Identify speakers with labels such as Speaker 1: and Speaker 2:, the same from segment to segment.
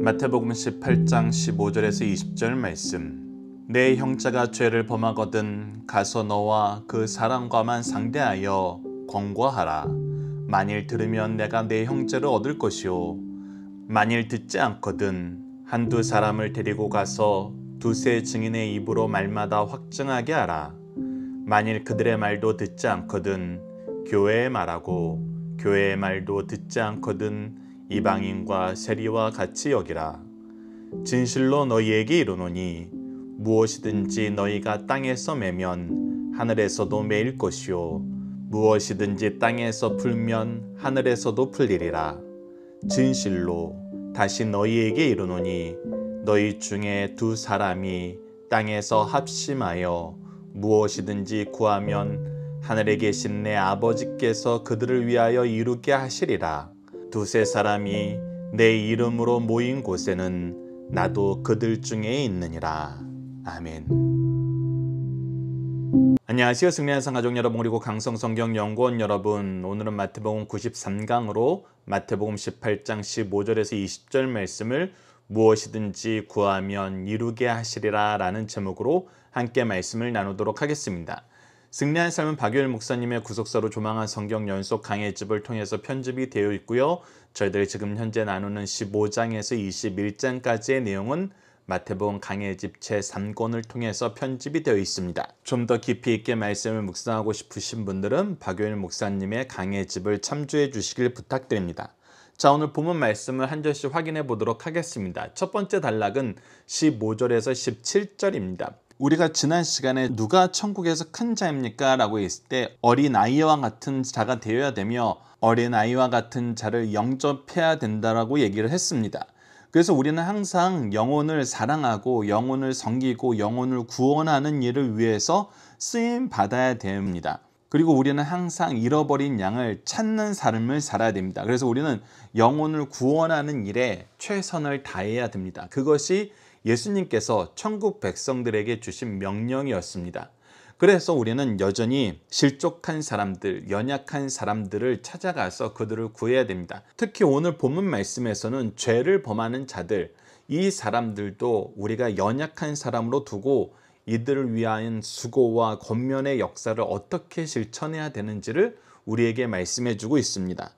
Speaker 1: 마태복음 18장 15절에서 20절 말씀. 내 형제가 죄를 범하거든 가서 너와 그 사람과만 상대하여 권고하라. 만일 들으면 내가 내 형제를 얻을 것이요 만일 듣지 않거든 한두 사람을 데리고 가서 두세 증인의 입으로 말마다 확증하게 하라. 만일 그들의 말도 듣지 않거든 교회의 말하고 교회의 말도 듣지 않거든 이방인과 세리와 같이 여기라. 진실로 너희에게 이르노니 무엇이든지 너희가 땅에서 매면 하늘에서도 매일 것이요 무엇이든지 땅에서 풀면 하늘에서도 풀리리라. 진실로 다시 너희에게 이르노니 너희 중에 두 사람이 땅에서 합심하여 무엇이든지 구하면 하늘에 계신 내 아버지께서 그들을 위하여 이루게 하시리라. 두세 사람이 내 이름으로 모인 곳에는 나도 그들 중에 있느니라. 아멘. 안녕하세요. 승리한 상가족 여러분 그리고 강성성경연구원 여러분, 오늘은 마태복음 93강으로 마태복음 18장 15절에서 20절 말씀을 무엇이든지 구하면 이루게 하시리라 라는 제목으로 함께 말씀을 나누도록 하겠습니다. 승리한 삶은 박유일 목사님의 구속사로 조망한 성경 연속 강해집을 통해서 편집이 되어 있고요. 저희들이 지금 현재 나누는 15장에서 21장까지의 내용은 마태복음 강해집 제3권을 통해서 편집이 되어 있습니다. 좀 더 깊이 있게 말씀을 묵상하고 싶으신 분들은 박유일 목사님의 강해집을 참조해 주시길 부탁드립니다. 자, 오늘 본문 말씀을 한 절씩 확인해 보도록 하겠습니다. 첫 번째 단락은 15절에서 17절입니다. 우리가 지난 시간에 누가 천국에서 큰 자입니까? 라고 했을 때 어린아이와 같은 자가 되어야 되며 어린아이와 같은 자를 영접해야 된다라고 얘기를 했습니다. 그래서 우리는 항상 영혼을 사랑하고 영혼을 섬기고 영혼을 구원하는 일을 위해서 쓰임 받아야 됩니다. 그리고 우리는 항상 잃어버린 양을 찾는 삶을 살아야 됩니다. 그래서 우리는 영혼을 구원하는 일에 최선을 다해야 됩니다. 그것이 예수님께서 천국 백성들에게 주신 명령이었습니다. 그래서 우리는 여전히 실족한 사람들, 연약한 사람들을 찾아가서 그들을 구해야 됩니다. 특히 오늘 본문 말씀에서는 죄를 범하는 자들, 이 사람들도 우리가 연약한 사람으로 두고 이들을 위한 수고와 권면의 역사를 어떻게 실천해야 되는지를 우리에게 말씀해 주고 있습니다.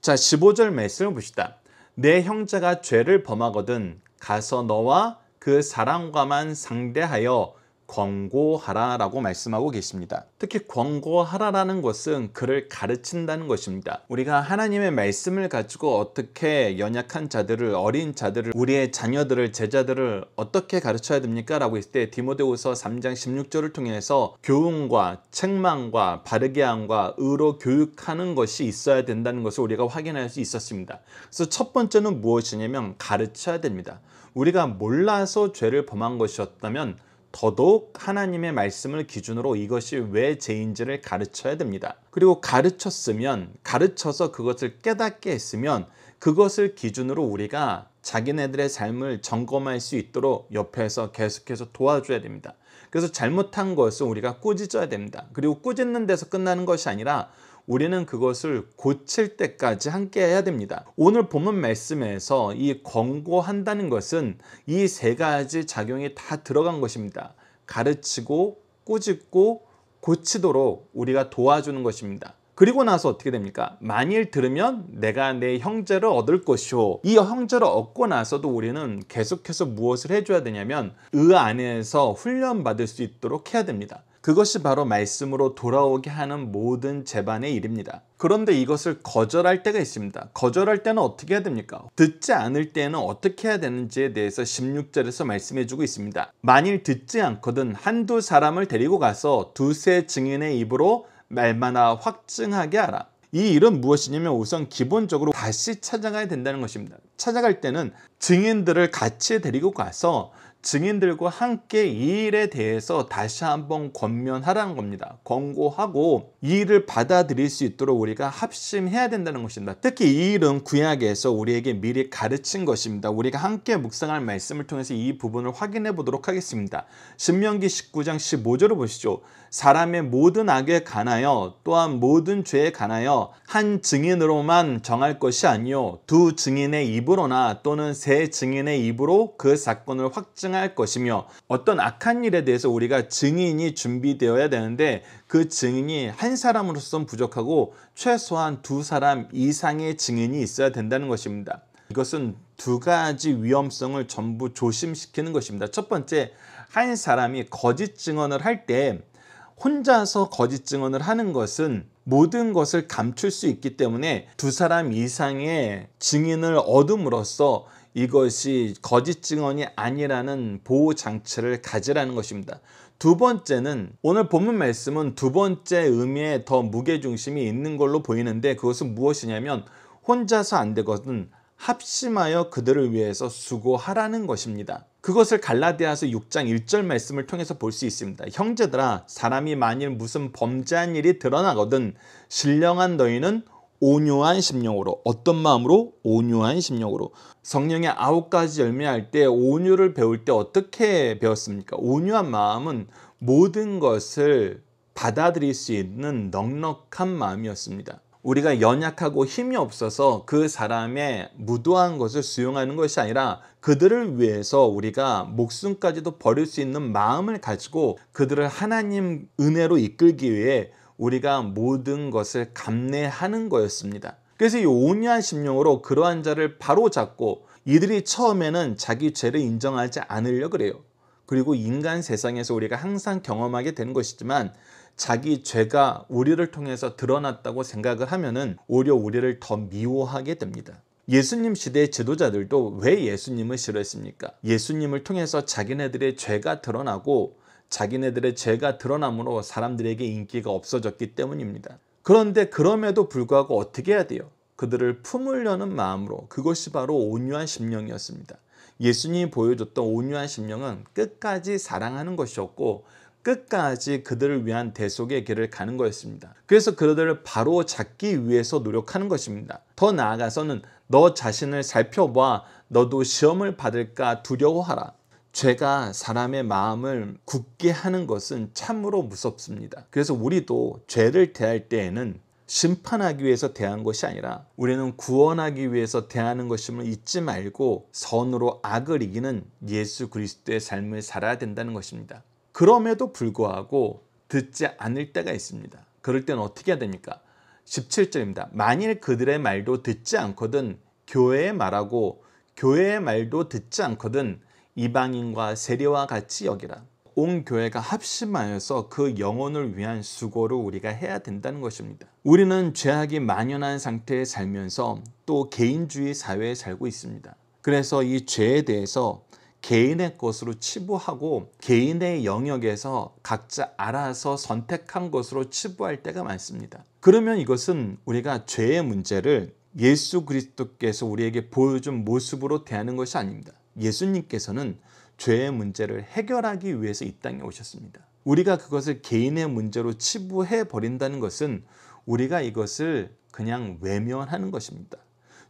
Speaker 1: 자, 15절 말씀을 봅시다. 내 형제가 죄를 범하거든 가서 너와 그 사람과만 상대하여 권고하라 라고 말씀하고 계십니다. 특히 권고하라라는 것은 그를 가르친다는 것입니다. 우리가 하나님의 말씀을 가지고 어떻게 연약한 자들을, 어린 자들을, 우리의 자녀들을, 제자들을 어떻게 가르쳐야 됩니까? 라고 했을 때 디모데후서 3장 16절을 통해서 교훈과 책망과 바르게 함과 의로 교육하는 것이 있어야 된다는 것을 우리가 확인할 수 있었습니다. 그래서 첫 번째는 무엇이냐면 가르쳐야 됩니다. 우리가 몰라서 죄를 범한 것이었다면 더더욱 하나님의 말씀을 기준으로 이것이 왜 죄인지를 가르쳐야 됩니다. 그리고 가르쳐서 그것을 깨닫게 했으면 그것을 기준으로 우리가 자기네들의 삶을 점검할 수 있도록 옆에서 계속해서 도와줘야 됩니다. 그래서 잘못한 것을 우리가 꾸짖어야 됩니다. 그리고 꾸짖는 데서 끝나는 것이 아니라 우리는 그것을 고칠 때까지 함께 해야 됩니다. 오늘 본문 말씀에서 이 권고한다는 것은 이 세 가지 작용이 다 들어간 것입니다. 가르치고 꾸짖고 고치도록 우리가 도와주는 것입니다. 그리고 나서 어떻게 됩니까? 만일 들으면 내가 내 형제를 얻을 것이요. 이 형제를 얻고 나서도 우리는 계속해서 무엇을 해줘야 되냐면 의 안에서 훈련받을 수 있도록 해야 됩니다. 그것이 바로 말씀으로 돌아오게 하는 모든 제반의 일입니다. 그런데 이것을 거절할 때가 있습니다. 거절할 때는 어떻게 해야 됩니까? 듣지 않을 때는 어떻게 해야 되는지에 대해서 16절에서 말씀해주고 있습니다. 만일 듣지 않거든 한두 사람을 데리고 가서 두세 증인의 입으로 말마나 확증하게 하라. 이 일은 무엇이냐면 우선 기본적으로 다시 찾아가야 된다는 것입니다. 찾아갈 때는 증인들을 같이 데리고 가서 증인들과 함께 이 일에 대해서 다시 한번 권면하라는 겁니다. 권고하고 이 일을 받아들일 수 있도록 우리가 합심해야 된다는 것입니다. 특히 이 일은 구약에서 우리에게 미리 가르친 것입니다. 우리가 함께 묵상할 말씀을 통해서 이 부분을 확인해 보도록 하겠습니다. 신명기 19장 15절을 보시죠. 사람의 모든 악에 관하여 또한 모든 죄에 관하여 한 증인으로만 정할 것이 아니요 두 증인의 입으로나 또는 세 증인의 입으로 그 사건을 확증할 것이며, 어떤 악한 일에 대해서 우리가 증인이 준비되어야 되는데 그 증인이 한 사람으로서는 부족하고 최소한 두 사람 이상의 증인이 있어야 된다는 것입니다. 이것은 두 가지 위험성을 전부 조심시키는 것입니다. 첫 번째, 한 사람이 거짓 증언을 할 때 혼자서 거짓 증언을 하는 것은 모든 것을 감출 수 있기 때문에 두 사람 이상의 증인을 얻음으로써 이것이 거짓 증언이 아니라는 보호 장치를 가지라는 것입니다. 두 번째는, 오늘 본문 말씀은 두 번째 의미에 더 무게중심이 있는 걸로 보이는데 그것은 무엇이냐면 혼자서 안 되거든 합심하여 그들을 위해서 수고하라는 것입니다. 그것을 갈라디아서 6장 1절 말씀을 통해서 볼 수 있습니다. 형제들아, 사람이 만일 무슨 범죄한 일이 드러나거든 신령한 너희는 온유한 심령으로. 어떤 마음으로? 온유한 심령으로. 성령의 9가지 열매할 때 온유를 배울 때 어떻게 배웠습니까? 온유한 마음은 모든 것을 받아들일 수 있는 넉넉한 마음이었습니다. 우리가 연약하고 힘이 없어서 그 사람의 무도한 것을 수용하는 것이 아니라 그들을 위해서 우리가 목숨까지도 버릴 수 있는 마음을 가지고 그들을 하나님 은혜로 이끌기 위해 우리가 모든 것을 감내하는 거였습니다. 그래서 이 온유한 심령으로 그러한 자를 바로 잡고, 이들이 처음에는 자기 죄를 인정하지 않으려고 그래요. 그리고 인간 세상에서 우리가 항상 경험하게 되는 것이지만 자기 죄가 우리를 통해서 드러났다고 생각을 하면은 오히려 우리를 더 미워하게 됩니다. 예수님 시대의 지도자들도 왜 예수님을 싫어했습니까? 예수님을 통해서 자기네들의 죄가 드러나고 자기네들의 죄가 드러남으로 사람들에게 인기가 없어졌기 때문입니다. 그런데 그럼에도 불구하고 어떻게 해야 돼요? 그들을 품으려는 마음으로. 그것이 바로 온유한 심령이었습니다. 예수님이 보여줬던 온유한 심령은 끝까지 사랑하는 것이었고 끝까지 그들을 위한 대속의 길을 가는 거였습니다. 그래서 그들을 바로 잡기 위해서 노력하는 것입니다. 더 나아가서는 너 자신을 살펴봐. 너도 시험을 받을까 두려워하라. 죄가 사람의 마음을 굳게 하는 것은 참으로 무섭습니다. 그래서 우리도 죄를 대할 때에는 심판하기 위해서 대한 것이 아니라 우리는 구원하기 위해서 대하는 것임을 잊지 말고 선으로 악을 이기는 예수 그리스도의 삶을 살아야 된다는 것입니다. 그럼에도 불구하고 듣지 않을 때가 있습니다. 그럴 때는 어떻게 해야 됩니까? 17절입니다. 만일 그들의 말도 듣지 않거든 교회의 말하고 교회의 말도 듣지 않거든 이방인과 세리와 같이 여기라. 온 교회가 합심하여서 그 영혼을 위한 수고를 우리가 해야 된다는 것입니다. 우리는 죄악이 만연한 상태에 살면서 또 개인주의 사회에 살고 있습니다. 그래서 이 죄에 대해서 개인의 것으로 치부하고 개인의 영역에서 각자 알아서 선택한 것으로 치부할 때가 많습니다. 그러면 이것은 우리가 죄의 문제를 예수 그리스도께서 우리에게 보여준 모습으로 대하는 것이 아닙니다. 예수님께서는 죄의 문제를 해결하기 위해서 이 땅에 오셨습니다. 우리가 그것을 개인의 문제로 치부해 버린다는 것은 우리가 이것을 그냥 외면하는 것입니다.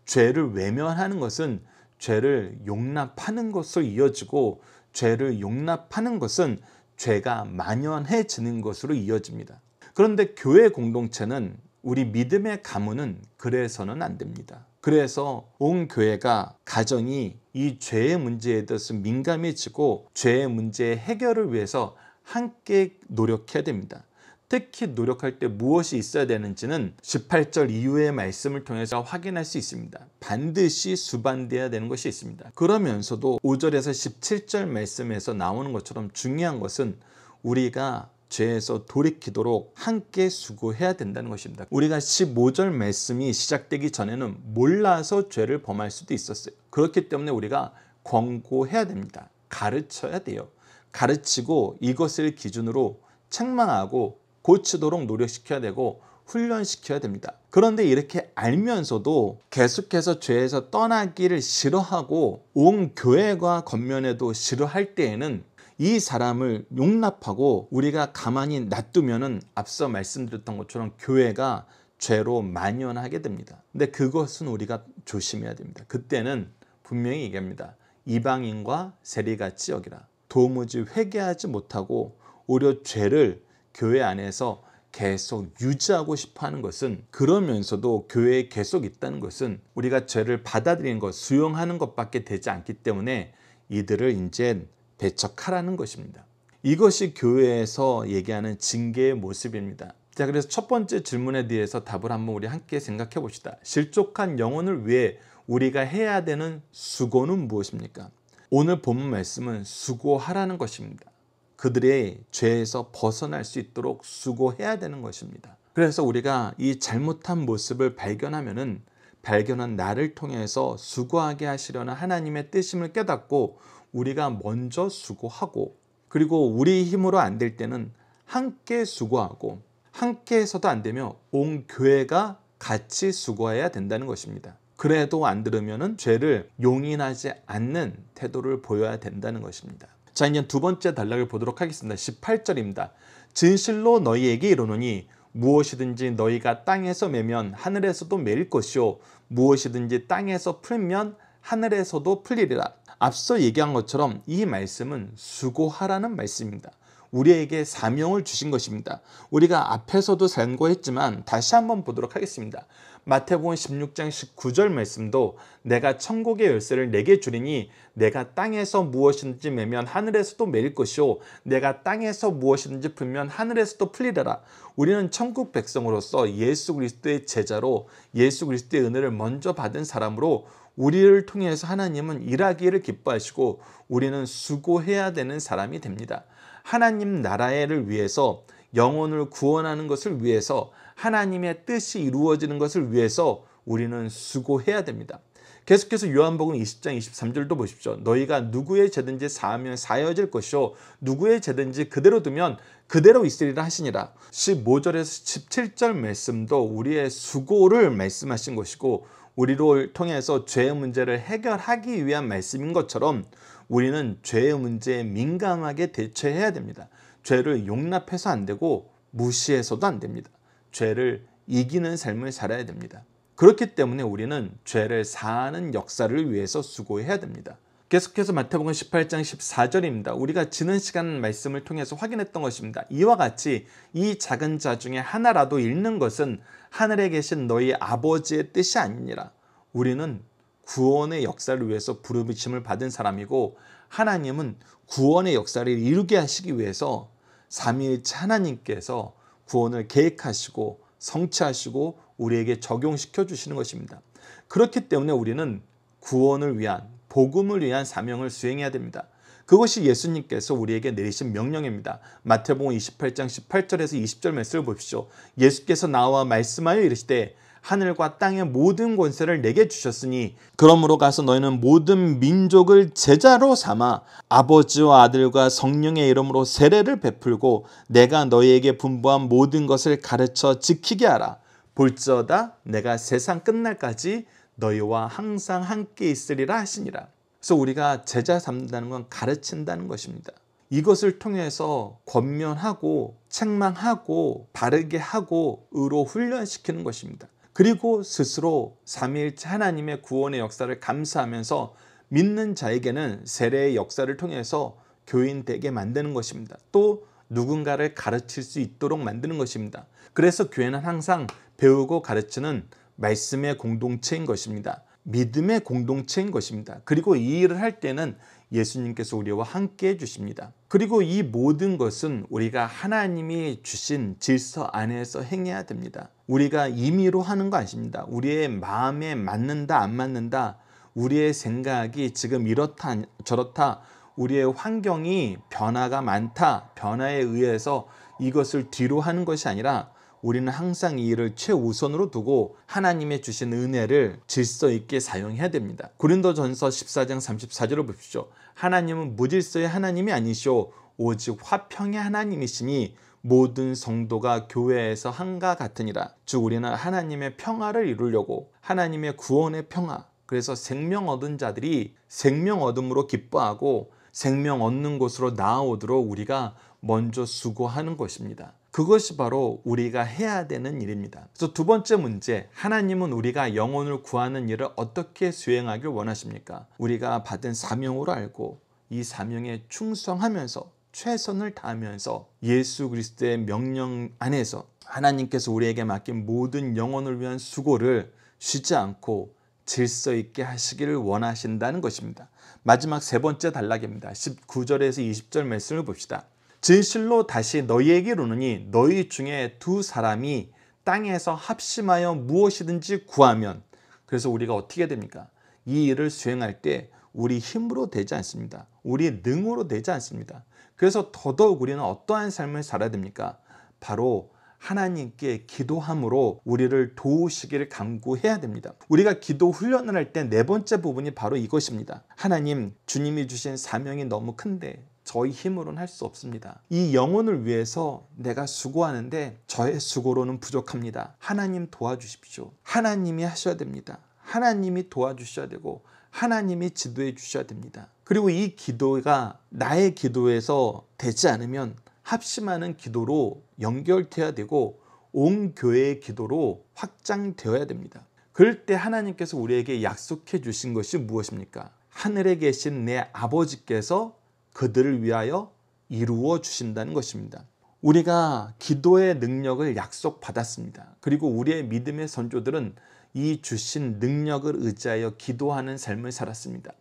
Speaker 1: 죄를 외면하는 것은 죄를 용납하는 것으로 이어지고 죄를 용납하는 것은 죄가 만연해지는 것으로 이어집니다. 그런데 교회 공동체는 우리 믿음의 가문은 그래서는 안 됩니다. 그래서 온 교회가 가정이 이 죄의 문제에 대해서 민감해지고 죄의 문제의 해결을 위해서 함께 노력해야 됩니다. 특히 노력할 때 무엇이 있어야 되는지는 18절 이후의 말씀을 통해서 확인할 수 있습니다. 반드시 수반되어야 되는 것이 있습니다. 그러면서도 5절에서 17절 말씀에서 나오는 것처럼 중요한 것은 우리가 죄에서 돌이키도록 함께 수고해야 된다는 것입니다. 우리가 15절 말씀이 시작되기 전에는 몰라서 죄를 범할 수도 있었어요. 그렇기 때문에 우리가 권고해야 됩니다. 가르쳐야 돼요. 가르치고 이것을 기준으로 책망하고 고치도록 노력시켜야 되고 훈련시켜야 됩니다. 그런데 이렇게 알면서도 계속해서 죄에서 떠나기를 싫어하고 온 교회가 겉면에도 싫어할 때에는 이 사람을 용납하고 우리가 가만히 놔두면은 앞서 말씀드렸던 것처럼 교회가 죄로 만연하게 됩니다. 근데 그것은 우리가 조심해야 됩니다. 그때는 분명히 얘기합니다. 이방인과 세리같이 여기라. 도무지 회개하지 못하고 오히려 죄를 교회 안에서 계속 유지하고 싶어 하는 것은, 그러면서도 교회에 계속 있다는 것은 우리가 죄를 받아들이는 것, 수용하는 것밖에 되지 않기 때문에 이들을 이제 배척하라는 것입니다. 이것이 교회에서 얘기하는 징계의 모습입니다. 자, 그래서 첫 번째 질문에 대해서 답을 한번 우리 함께 생각해 봅시다. 실족한 영혼을 위해 우리가 해야 되는 수고는 무엇입니까? 오늘 본문 말씀은 수고하라는 것입니다. 그들의 죄에서 벗어날 수 있도록 수고해야 되는 것입니다. 그래서 우리가 이 잘못한 모습을 발견하면은 발견한 나를 통해서 수고하게 하시려는 하나님의 뜻임을 깨닫고 우리가 먼저 수고하고, 그리고 우리 힘으로 안 될 때는 함께 수고하고, 함께 해서도 안 되면 온 교회가 같이 수고해야 된다는 것입니다. 그래도 안 들으면은 죄를 용인하지 않는 태도를 보여야 된다는 것입니다. 자, 이제 두 번째 단락을 보도록 하겠습니다. 18절입니다. 진실로 너희에게 이르노니 무엇이든지 너희가 땅에서 매면 하늘에서도 매일 것이요 무엇이든지 땅에서 풀면 하늘에서도 풀리리라. 앞서 얘기한 것처럼 이 말씀은 수고하라는 말씀입니다. 우리에게 사명을 주신 것입니다. 우리가 앞에서도 상고했지만 다시 한번 보도록 하겠습니다. 마태복음 16장 19절 말씀도 내가 천국의 열쇠를 내게 주리니 내가 땅에서 무엇이든지 매면 하늘에서도 매일 것이요 내가 땅에서 무엇이든지 풀면 하늘에서도 풀리리라. 우리는 천국 백성으로서 예수 그리스도의 제자로 예수 그리스도의 은혜를 먼저 받은 사람으로 우리를 통해서 하나님은 일하기를 기뻐하시고 우리는 수고해야 되는 사람이 됩니다. 하나님 나라를 위해서, 영혼을 구원하는 것을 위해서, 하나님의 뜻이 이루어지는 것을 위해서 우리는 수고해야 됩니다. 계속해서 요한복음 20장 23절도 보십시오. 너희가 누구의 죄든지 사하면 사여질 것이요 누구의 죄든지 그대로 두면 그대로 있으리라 하시니라. 15절에서 17절 말씀도 우리의 수고를 말씀하신 것이고 우리를 통해서 죄의 문제를 해결하기 위한 말씀인 것처럼 우리는 죄의 문제에 민감하게 대처해야 됩니다. 죄를 용납해서 안 되고 무시해서도 안 됩니다. 죄를 이기는 삶을 살아야 됩니다. 그렇기 때문에 우리는 죄를 사하는 역사를 위해서 수고해야 됩니다. 계속해서 마태복음 18장 14절입니다. 우리가 지난 시간 말씀을 통해서 확인했던 것입니다. 이와 같이 이 작은 자 중에 하나라도 잃는 것은 하늘에 계신 너희 아버지의 뜻이 아니니라. 우리는 구원의 역사를 위해서 부르심을 받은 사람이고 하나님은 구원의 역사를 이루게 하시기 위해서 삼위일체 하나님께서 구원을 계획하시고 성취하시고 우리에게 적용시켜 주시는 것입니다. 그렇기 때문에 우리는 구원을 위한, 복음을 위한 사명을 수행해야 됩니다. 그것이 예수님께서 우리에게 내리신 명령입니다. 마태복음 28장 18절에서 20절 말씀을 보십시오. 예수께서 나와 말씀하여 이르시되 하늘과 땅의 모든 권세를 내게 주셨으니 그러므로 가서 너희는 모든 민족을 제자로 삼아 아버지와 아들과 성령의 이름으로 세례를 베풀고 내가 너희에게 분부한 모든 것을 가르쳐 지키게 하라. 볼지어다 내가 세상 끝날까지 너희와 항상 함께 있으리라 하시니라. 그래서 우리가 제자 삼는다는 건 가르친다는 것입니다. 이것을 통해서 권면하고 책망하고 바르게 하고 의로 훈련시키는 것입니다. 그리고 스스로 삼위일체 하나님의 구원의 역사를 감사하면서 믿는 자에게는 세례의 역사를 통해서 교인 되게 만드는 것입니다. 또 누군가를 가르칠 수 있도록 만드는 것입니다. 그래서 교회는 항상 배우고 가르치는 말씀의 공동체인 것입니다. 믿음의 공동체인 것입니다. 그리고 이 일을 할 때는 예수님께서 우리와 함께 해주십니다. 그리고 이 모든 것은 우리가 하나님이 주신 질서 안에서 행해야 됩니다. 우리가 임의로 하는 거 아닙니다. 우리의 마음에 맞는다 안 맞는다, 우리의 생각이 지금 이렇다 저렇다, 우리의 환경이 변화가 많다, 변화에 의해서 이것을 뒤로 하는 것이 아니라 우리는 항상 이 일을 최우선으로 두고 하나님의 주신 은혜를 질서 있게 사용해야 됩니다. 고린도전서 14장 34절을 보십시오. 하나님은 무질서의 하나님이 아니시오 오직 화평의 하나님이시니 모든 성도가 교회에서 한가 같으니라. 즉 우리는 하나님의 평화를 이루려고, 하나님의 구원의 평화, 그래서 생명 얻은 자들이 생명 얻음으로 기뻐하고 생명 얻는 곳으로 나아오도록 우리가 먼저 수고하는 것입니다. 그것이 바로 우리가 해야 되는 일입니다. 그래서 두 번째 문제, 하나님은 우리가 영혼을 구하는 일을 어떻게 수행하길 원하십니까? 우리가 받은 사명으로 알고 이 사명에 충성하면서 최선을 다하면서 예수 그리스도의 명령 안에서 하나님께서 우리에게 맡긴 모든 영혼을 위한 수고를 쉬지 않고 질서 있게 하시기를 원하신다는 것입니다. 마지막 세 번째 단락입니다. 19절에서 20절 말씀을 봅시다. 진실로 다시 너희에게 이르노니 너희 중에 두 사람이 땅에서 합심하여 무엇이든지 구하면, 그래서 우리가 어떻게 됩니까? 이 일을 수행할 때 우리 힘으로 되지 않습니다. 우리 능으로 되지 않습니다. 그래서 더더욱 우리는 어떠한 삶을 살아야 됩니까? 바로 하나님께 기도함으로 우리를 도우시기를 간구해야 됩니다. 우리가 기도 훈련을 할 때 네 번째 부분이 바로 이것입니다. 하나님, 주님이 주신 사명이 너무 큰데 저희 힘으로는 할 수 없습니다. 이 영혼을 위해서 내가 수고하는데 저의 수고로는 부족합니다. 하나님 도와주십시오. 하나님이 하셔야 됩니다. 하나님이 도와주셔야 되고 하나님이 지도해 주셔야 됩니다. 그리고 이 기도가 나의 기도에서 되지 않으면 합심하는 기도로 연결되어야 되고 온 교회의 기도로 확장되어야 됩니다. 그럴 때 하나님께서 우리에게 약속해 주신 것이 무엇입니까? 하늘에 계신 내 아버지께서 그들을 위하여 이루어 주신다는 것입니다. 우리가 기도의 능력을 약속받았습니다. 그리고 우리의 믿음의 선조들은 이 주신 능력을 의지하여 기도하는 삶을 살았습니다.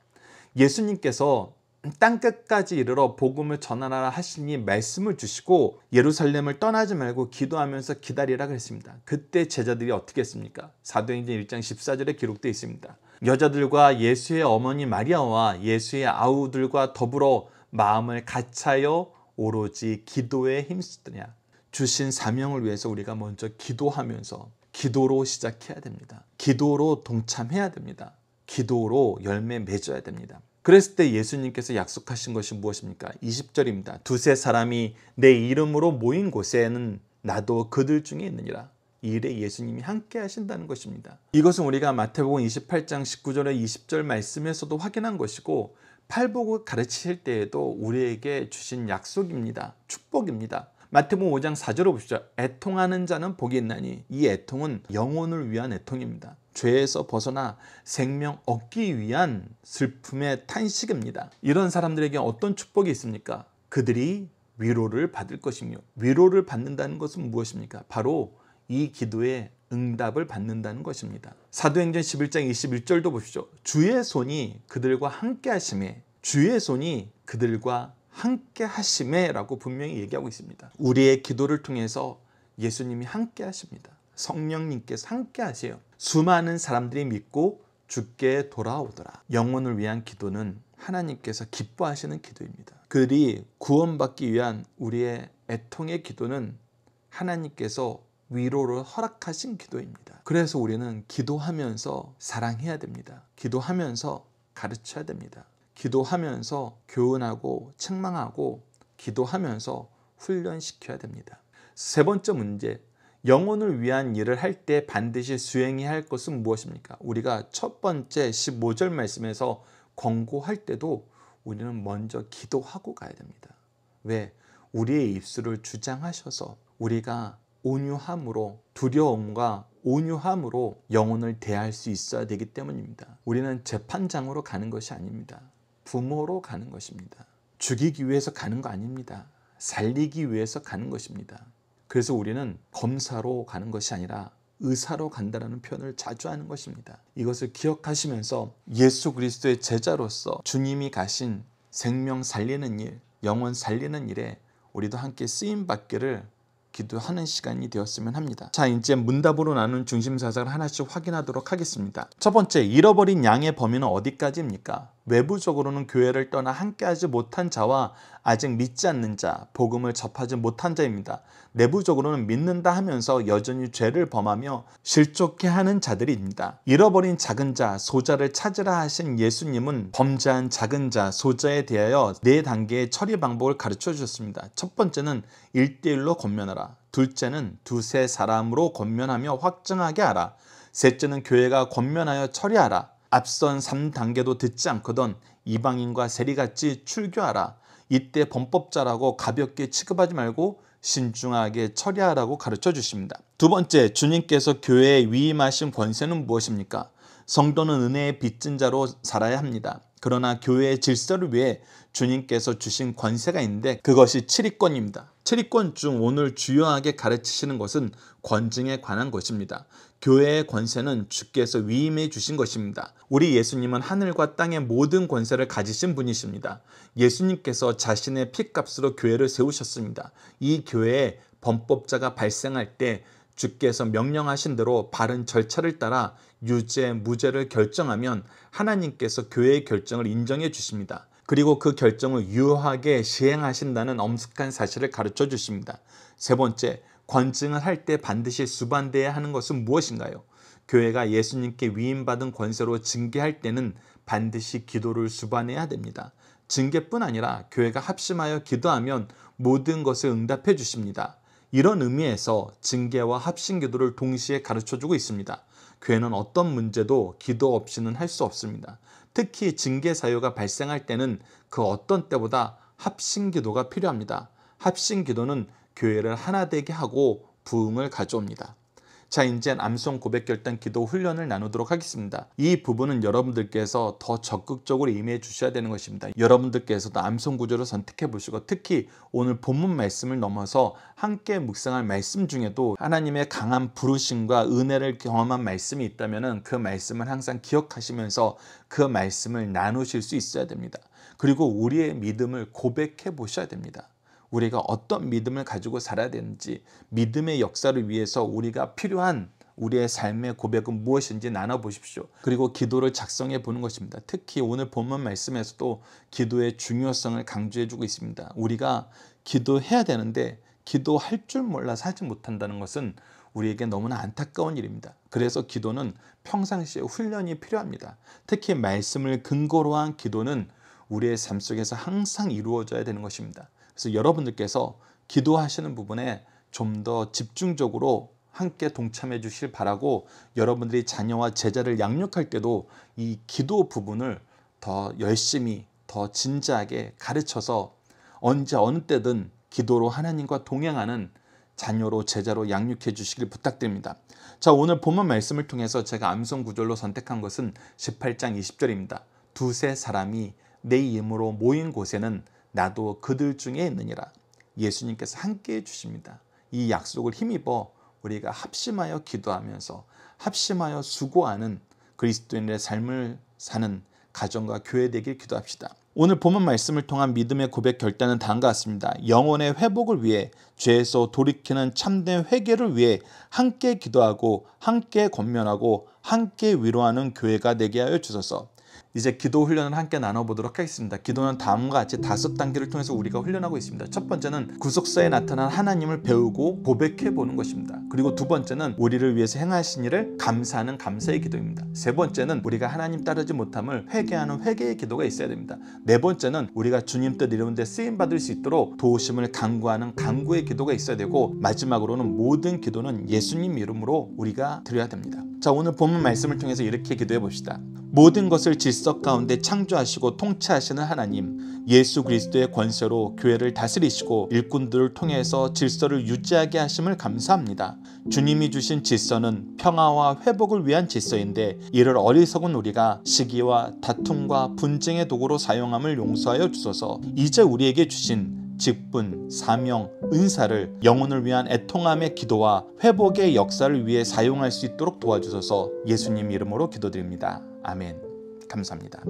Speaker 1: 예수님께서 땅끝까지 이르러 복음을 전하라 하시니 말씀을 주시고 예루살렘을 떠나지 말고 기도하면서 기다리라 그랬습니다. 그때 제자들이 어떻게 했습니까? 사도행전 1장 14절에 기록되어 있습니다. 여자들과 예수의 어머니 마리아와 예수의 아우들과 더불어 마음을 같이하여 오로지 기도에 힘쓰더냐. 주신 사명을 위해서 우리가 먼저 기도하면서 기도로 시작해야 됩니다. 기도로 동참해야 됩니다. 기도로 열매 맺어야 됩니다. 그랬을 때 예수님께서 약속하신 것이 무엇입니까? 20절입니다. 두세 사람이 내 이름으로 모인 곳에는 나도 그들 중에 있느니라. 이 일에 예수님이 함께 하신다는 것입니다. 이것은 우리가 마태복음 28장 19절에 20절 말씀에서도 확인한 것이고 팔복을 가르치실 때에도 우리에게 주신 약속입니다. 축복입니다. 마태복음 5장 4절을 보시죠. 애통하는 자는 복이 있나니, 이 애통은 영혼을 위한 애통입니다. 죄에서 벗어나 생명 얻기 위한 슬픔의 탄식입니다. 이런 사람들에게 어떤 축복이 있습니까? 그들이 위로를 받을 것이며, 위로를 받는다는 것은 무엇입니까? 바로 이 기도에 응답을 받는다는 것입니다. 사도행전 11장 21절도 보시죠. 주의 손이 그들과 함께 하심에, 주의 손이 그들과 함께 하심에 라고 분명히 얘기하고 있습니다. 우리의 기도를 통해서 예수님이 함께 하십니다. 성령님께서 함께 하세요. 수많은 사람들이 믿고 주께 돌아오더라. 영혼을 위한 기도는 하나님께서 기뻐하시는 기도입니다. 그들이 구원받기 위한 우리의 애통의 기도는 하나님께서 위로를 허락하신 기도입니다. 그래서 우리는 기도하면서 사랑해야 됩니다. 기도하면서 가르쳐야 됩니다. 기도하면서 교훈하고 책망하고 기도하면서 훈련시켜야 됩니다. 세 번째 문제, 영혼을 위한 일을 할 때 반드시 수행해야 할 것은 무엇입니까? 우리가 첫 번째 15절 말씀에서 권고할 때도 우리는 먼저 기도하고 가야 됩니다. 왜? 우리의 입술을 주장하셔서 우리가 온유함으로, 두려움과 온유함으로 영혼을 대할 수 있어야 되기 때문입니다. 우리는 재판장으로 가는 것이 아닙니다. 부모로 가는 것입니다. 죽이기 위해서 가는 거 아닙니다. 살리기 위해서 가는 것입니다. 그래서 우리는 검사로 가는 것이 아니라 의사로 간다는 표현을 자주 하는 것입니다. 이것을 기억하시면서 예수 그리스도의 제자로서 주님이 가신 생명 살리는 일, 영혼 살리는 일에 우리도 함께 쓰임 받기를 기도하는 시간이 되었으면 합니다. 자, 이제 문답으로 나눈 중심사상을 하나씩 확인하도록 하겠습니다. 첫 번째, 잃어버린 양의 범위는 어디까지입니까? 외부적으로는 교회를 떠나 함께하지 못한 자와 아직 믿지 않는 자, 복음을 접하지 못한 자입니다. 내부적으로는 믿는다 하면서 여전히 죄를 범하며 실족해 하는 자들입니다. 잃어버린 작은 자, 소자를 찾으라 하신 예수님은 범죄한 작은 자, 소자에 대하여 4단계의 처리 방법을 가르쳐 주셨습니다. 첫 번째는 1대1로 권면하라. 둘째는 두세 사람으로 권면하며 확증하게 하라. 셋째는 교회가 권면하여 처리하라. 앞선 3단계도 듣지 않거든 이방인과 세리같이 출교하라. 이때 범법자라고 가볍게 취급하지 말고 신중하게 처리하라고 가르쳐 주십니다. 두 번째, 주님께서 교회에 위임하신 권세는 무엇입니까? 성도는 은혜의 빚진 자로 살아야 합니다. 그러나 교회의 질서를 위해 주님께서 주신 권세가 있는데 그것이 치리권입니다. 치리권 중 오늘 주요하게 가르치시는 것은 권증에 관한 것입니다. 교회의 권세는 주께서 위임해 주신 것입니다. 우리 예수님은 하늘과 땅의 모든 권세를 가지신 분이십니다. 예수님께서 자신의 피값으로 교회를 세우셨습니다. 이 교회에 범법자가 발생할 때 주께서 명령하신 대로 바른 절차를 따라 유죄, 무죄를 결정하면 하나님께서 교회의 결정을 인정해 주십니다. 그리고 그 결정을 유효하게 시행하신다는 엄숙한 사실을 가르쳐 주십니다. 세 번째, 권증을 할 때 반드시 수반되어야 하는 것은 무엇인가요? 교회가 예수님께 위임받은 권세로 징계할 때는 반드시 기도를 수반해야 됩니다. 징계뿐 아니라 교회가 합심하여 기도하면 모든 것을 응답해 주십니다. 이런 의미에서 징계와 합심 기도를 동시에 가르쳐주고 있습니다. 교회는 어떤 문제도 기도 없이는 할 수 없습니다. 특히 징계 사유가 발생할 때는 그 어떤 때보다 합심 기도가 필요합니다. 합심 기도는 교회를 하나 되게 하고 부흥을 가져옵니다. 자, 이제 암송 고백 결단 기도 훈련을 나누도록 하겠습니다. 이 부분은 여러분들께서 더 적극적으로 임해 주셔야 되는 것입니다. 여러분들께서도 암송 구절을 선택해 보시고 특히 오늘 본문 말씀을 넘어서 함께 묵상할 말씀 중에도 하나님의 강한 부르심과 은혜를 경험한 말씀이 있다면 그 말씀을 항상 기억하시면서 그 말씀을 나누실 수 있어야 됩니다. 그리고 우리의 믿음을 고백해 보셔야 됩니다. 우리가 어떤 믿음을 가지고 살아야 되는지, 믿음의 역사를 위해서 우리가 필요한 우리의 삶의 고백은 무엇인지 나눠보십시오. 그리고 기도를 작성해 보는 것입니다. 특히 오늘 본문 말씀에서도 기도의 중요성을 강조해 주고 있습니다. 우리가 기도해야 되는데 기도할 줄 몰라서 하지 못한다는 것은 우리에게 너무나 안타까운 일입니다. 그래서 기도는 평상시에 훈련이 필요합니다. 특히 말씀을 근거로 한 기도는 우리의 삶 속에서 항상 이루어져야 되는 것입니다. 그래서 여러분들께서 기도하시는 부분에 좀 더 집중적으로 함께 동참해 주시길 바라고, 여러분들이 자녀와 제자를 양육할 때도 이 기도 부분을 더 열심히 더 진지하게 가르쳐서 언제 어느 때든 기도로 하나님과 동행하는 자녀로 제자로 양육해 주시길 부탁드립니다. 자, 오늘 본문 말씀을 통해서 제가 암송 구절로 선택한 것은 18장 20절입니다. 두세 사람이 내 이름으로 모인 곳에는 나도 그들 중에 있느니라. 예수님께서 함께 해주십니다. 이 약속을 힘입어 우리가 합심하여 기도하면서 합심하여 수고하는 그리스도인의 삶을 사는 가정과 교회 되길 기도합시다. 오늘 본문 말씀을 통한 믿음의 고백 결단은 다음과 같습니다. 영혼의 회복을 위해, 죄에서 돌이키는 참된 회개를 위해 함께 기도하고 함께 권면하고 함께 위로하는 교회가 되게 하여 주소서. 이제 기도 훈련을 함께 나눠보도록 하겠습니다. 기도는 다음과 같이 5단계를 통해서 우리가 훈련하고 있습니다. 첫 번째는 구속사에 나타난 하나님을 배우고 고백해 보는 것입니다. 그리고 두 번째는 우리를 위해서 행하신 일을 감사하는 감사의 기도입니다. 세 번째는 우리가 하나님 따르지 못함을 회개하는 회개의 기도가 있어야 됩니다. 네 번째는 우리가 주님 뜻 이루는 데 쓰임받을 수 있도록 도우심을 간구하는 간구의 기도가 있어야 되고, 마지막으로는 모든 기도는 예수님 이름으로 우리가 드려야 됩니다. 자, 오늘 본문 말씀을 통해서 이렇게 기도해 봅시다. 모든 것을 질서 가운데 창조하시고 통치하시는 하나님, 예수 그리스도의 권세로 교회를 다스리시고 일꾼들을 통해서 질서를 유지하게 하심을 감사합니다. 주님이 주신 질서는 평화와 회복을 위한 질서인데 이를 어리석은 우리가 시기와 다툼과 분쟁의 도구로 사용함을 용서하여 주소서. 이제 우리에게 주신 직분, 사명, 은사를 영혼을 위한 애통함의 기도와 회복의 역사를 위해 사용할 수 있도록 도와주소서. 예수님 이름으로 기도드립니다. 아멘. 감사합니다.